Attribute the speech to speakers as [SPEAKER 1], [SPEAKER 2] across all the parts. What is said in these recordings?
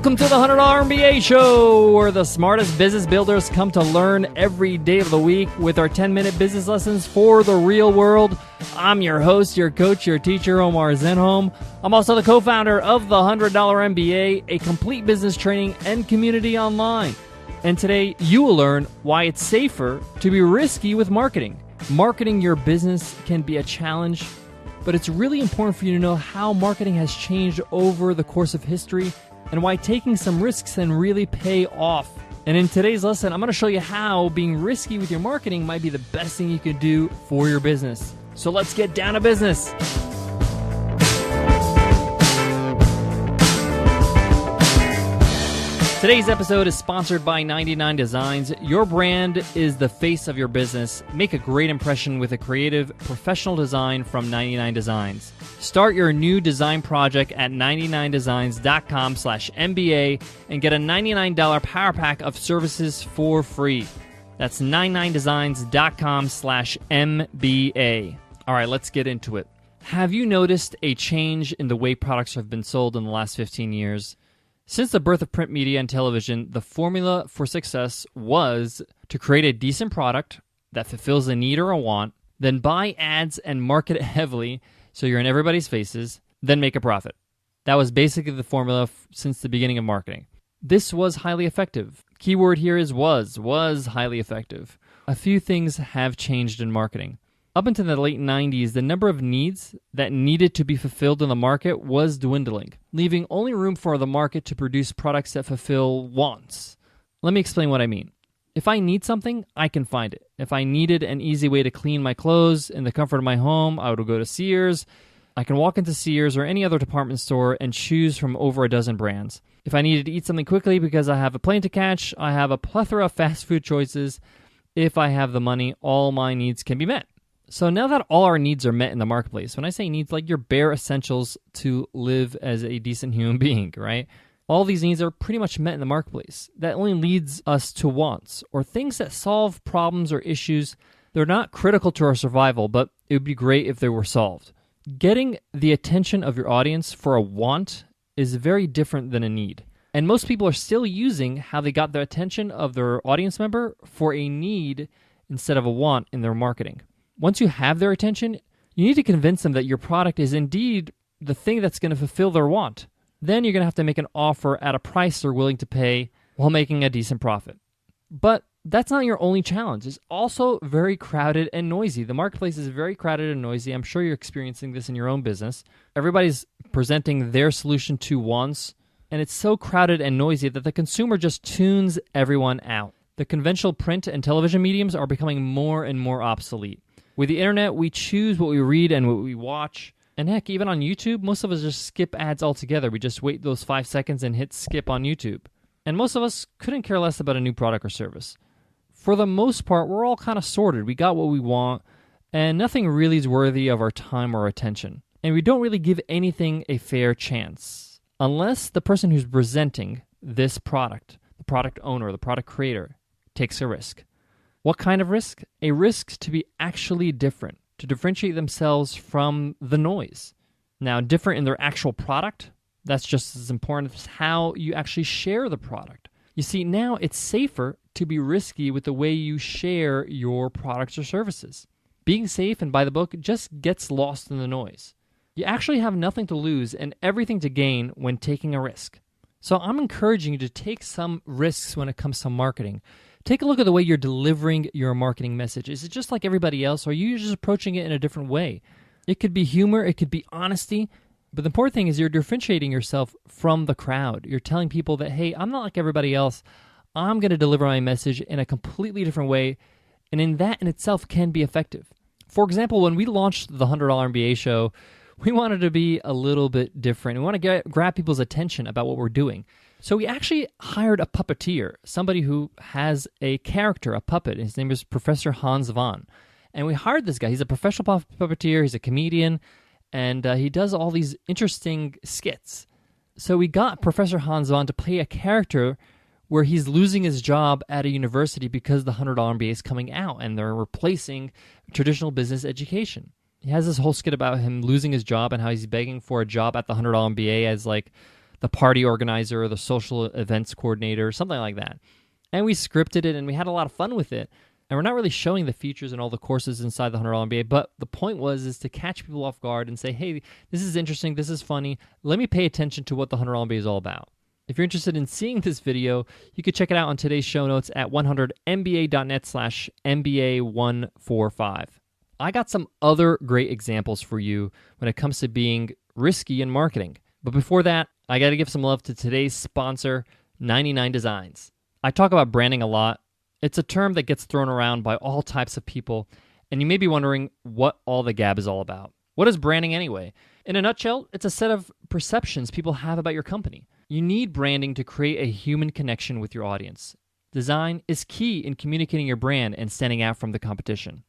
[SPEAKER 1] Welcome to the $100 MBA Show, where the smartest business builders come to learn every day of the week with our 10-minute business lessons for the real world. I'm your host, your coach, your teacher, Omar Zenhom. I'm also the co-founder of the $100 MBA, a complete business training and community online. And today, you will learn why it's safer to be risky with marketing. Marketing your business can be a challenge, but it's really important for you to know how marketing has changed over the course of history and why taking some risks can really pay off. And in today's lesson, I'm going to show you how being risky with your marketing might be the best thing you can do for your business. So let's get down to business. Today's episode is sponsored by 99 Designs. Your brand is the face of your business. Make a great impression with a creative, professional design from 99 Designs. Start your new design project at 99designs.com/MBA and get a $99 power pack of services for free. That's 99designs.com/MBA. All right, let's get into it. Have you noticed a change in the way products have been sold in the last 15 years? Since the birth of print media and television, the formula for success was to create a decent product that fulfills a need or a want, then buy ads and market it heavily so you're in everybody's faces, then make a profit. That was basically the formula since the beginning of marketing. This was highly effective. Keyword here is was highly effective. A few things have changed in marketing. Up until the late 90s, the number of needs that needed to be fulfilled in the market was dwindling, leaving only room for the market to produce products that fulfill wants. Let me explain what I mean. If I need something, I can find it. If I needed an easy way to clean my clothes in the comfort of my home, I would go to Sears. I can walk into Sears or any other department store and choose from over a dozen brands. If I needed to eat something quickly because I have a plane to catch, I have a plethora of fast food choices. If I have the money, all my needs can be met. So now that all our needs are met in the marketplace, when I say needs, like your bare essentials to live as a decent human being, right? All these needs are pretty much met in the marketplace. That only leads us to wants, or things that solve problems or issues. They're not critical to our survival, but it would be great if they were solved. Getting the attention of your audience for a want is very different than a need. And most people are still using how they got the attention of their audience member for a need instead of a want in their marketing. Once you have their attention, you need to convince them that your product is indeed the thing that's going to fulfill their want. Then you're going to have to make an offer at a price they're willing to pay while making a decent profit. But that's not your only challenge. It's also very crowded and noisy. The marketplace is very crowded and noisy. I'm sure you're experiencing this in your own business. Everybody's presenting their solution to wants, and it's so crowded and noisy that the consumer just tunes everyone out. The conventional print and television mediums are becoming more and more obsolete. With the internet, we choose what we read and what we watch. And heck, even on YouTube, most of us just skip ads altogether. We just wait those 5 seconds and hit skip on YouTube. And most of us couldn't care less about a new product or service. For the most part, we're all kind of sorted. We got what we want, and nothing really is worthy of our time or attention. And we don't really give anything a fair chance, unless the person who's presenting this product, the product owner, the product creator, takes a risk. What kind of risk? A risk to be actually different, to differentiate themselves from the noise. Now, different in their actual product, that's just as important as how you actually share the product. You see, now it's safer to be risky with the way you share your products or services. Being safe and by the book just gets lost in the noise. You actually have nothing to lose and everything to gain when taking a risk. So I'm encouraging you to take some risks when it comes to marketing. Take a look at the way you're delivering your marketing message. Is it just like everybody else, or are you just approaching it in a different way? It could be humor, it could be honesty, but the important thing is you're differentiating yourself from the crowd. You're telling people that, hey, I'm not like everybody else. I'm going to deliver my message in a completely different way, and in that in itself can be effective. For example, when we launched the $100 MBA show, we wanted to be a little bit different. We want to grab people's attention about what we're doing. So we actually hired a puppeteer, somebody who has a character, a puppet. His name is Professor Hans Von. And we hired this guy. He's a professional puppeteer. He's a comedian. And he does all these interesting skits. So we got Professor Hans Von to play a character where he's losing his job at a university because the $100 MBA is coming out and they're replacing traditional business education. He has this whole skit about him losing his job and how he's begging for a job at the $100 MBA as like the party organizer or the social events coordinator, something like that. And we scripted it and we had a lot of fun with it. And we're not really showing the features and all the courses inside the $100 MBA, but the point is to catch people off guard and say, hey, this is interesting, this is funny. Let me pay attention to what the $100 MBA is all about. If you're interested in seeing this video, you can check it out on today's show notes at 100mba.net/MBA145. I got some other great examples for you when it comes to being risky in marketing. But before that, I got to give some love to today's sponsor, 99 Designs. I talk about branding a lot. It's a term that gets thrown around by all types of people, and you may be wondering what all the gab is all about. What is branding anyway? In a nutshell, it's a set of perceptions people have about your company. You need branding to create a human connection with your audience. Design is key in communicating your brand and standing out from the competition.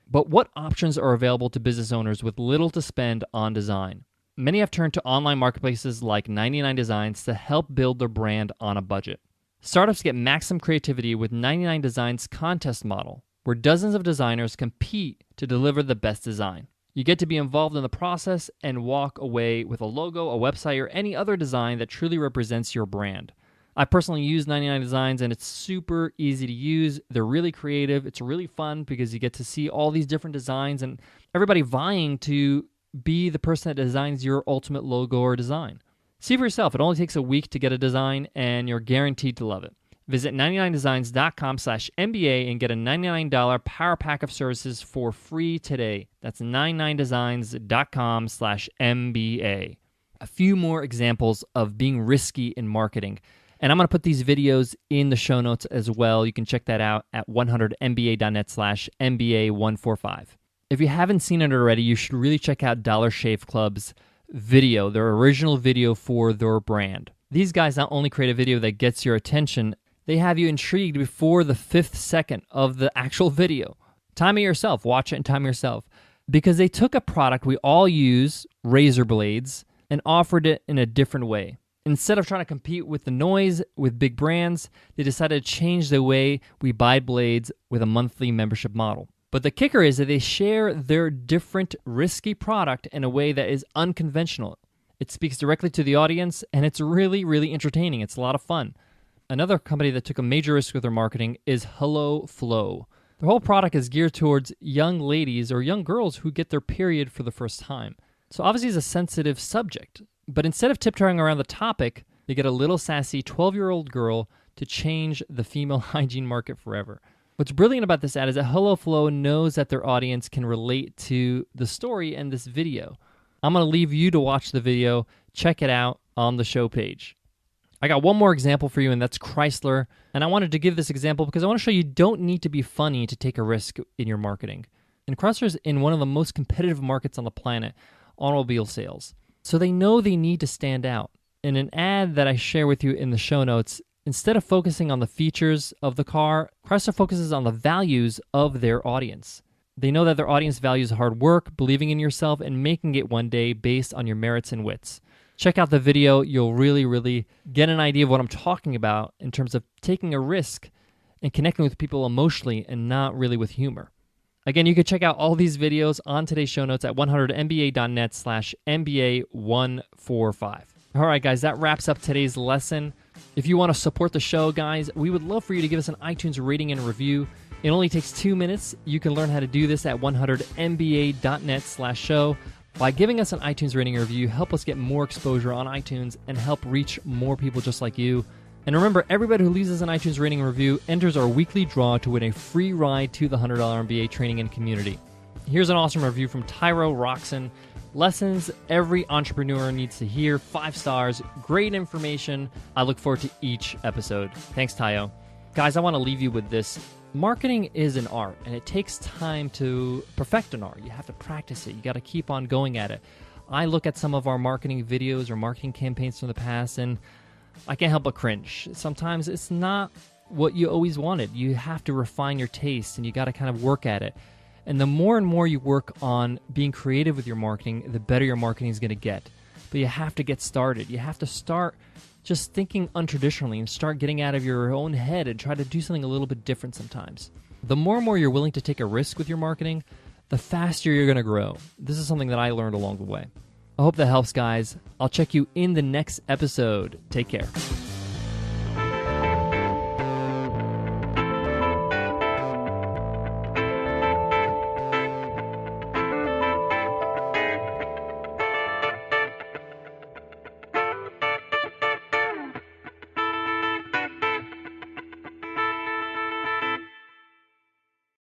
[SPEAKER 1] But what options are available to business owners with little to spend on design? Many have turned to online marketplaces like 99 Designs to help build their brand on a budget. Startups get maximum creativity with 99 Designs contest model, where dozens of designers compete to deliver the best design. You get to be involved in the process and walk away with a logo, a website, or any other design that truly represents your brand. I personally use 99 Designs and it's super easy to use. They're really creative. It's really fun because you get to see all these different designs and everybody vying to be the person that designs your ultimate logo or design. See for yourself. It only takes a week to get a design and you're guaranteed to love it. Visit 99designs.com/MBA and get a $99 power pack of services for free today. That's 99designs.com/MBA. A few more examples of being risky in marketing. And I'm going to put these videos in the show notes as well. You can check that out at 100mba.net/MBA145. If you haven't seen it already, you should really check out Dollar Shave Club's video, their original video for their brand. These guys not only create a video that gets your attention, they have you intrigued before the 5th second of the actual video. Time it yourself. Watch it and time it yourself. Because they took a product we all use, razor blades, and offered it in a different way. Instead of trying to compete with the noise with big brands, they decided to change the way we buy blades with a monthly membership model. But the kicker is that they share their different risky product in a way that is unconventional. It speaks directly to the audience, and it's really, really entertaining. It's a lot of fun. Another company that took a major risk with their marketing is Hello Flow. Their whole product is geared towards young ladies or young girls who get their period for the first time. So obviously it's a sensitive subject, but instead of tiptoeing around the topic, they get a little sassy 12-year-old girl to change the female hygiene market forever. What's brilliant about this ad is that Hello Flow knows that their audience can relate to the story and this video. I'm going to leave you to watch the video. Check it out on the show page. I got one more example for you, and that's Chrysler. And I wanted to give this example because I want to show you don't need to be funny to take a risk in your marketing. And Chrysler's in one of the most competitive markets on the planet, automobile sales. So they know they need to stand out. In an ad that I share with you in the show notes, instead of focusing on the features of the car, Chrysler focuses on the values of their audience. They know that their audience values hard work, believing in yourself, and making it one day based on your merits and wits. Check out the video. You'll really, really get an idea of what I'm talking about in terms of taking a risk and connecting with people emotionally and not really with humor. Again, you can check out all these videos on today's show notes at 100mba.net/MBA145. All right, guys, that wraps up today's lesson. If you want to support the show, guys, we would love for you to give us an iTunes rating and review. It only takes 2 minutes. You can learn how to do this at 100mba.net/show. By giving us an iTunes rating and review, help us get more exposure on iTunes and help reach more people just like you. And remember, everybody who leaves us an iTunes rating and review enters our weekly draw to win a free ride to the $100 MBA Training and Community. Here's an awesome review from Tyro Roxon. Lessons every entrepreneur needs to hear. 5 stars. Great information. I look forward to each episode. Thanks, Tayo. Guys, I want to leave you with this. Marketing is an art, and it takes time to perfect an art. You have to practice it. You got to keep on going at it. I look at some of our marketing videos or marketing campaigns from the past, and I can't help but cringe. Sometimes it's not what you always wanted. You have to refine your taste, and you got to kind of work at it. And the more and more you work on being creative with your marketing, the better your marketing is going to get. But you have to get started. You have to start just thinking untraditionally and start getting out of your own head and try to do something a little bit different sometimes. The more and more you're willing to take a risk with your marketing, the faster you're going to grow. This is something that I learned along the way. I hope that helps, guys. I'll check you in the next episode. Take care.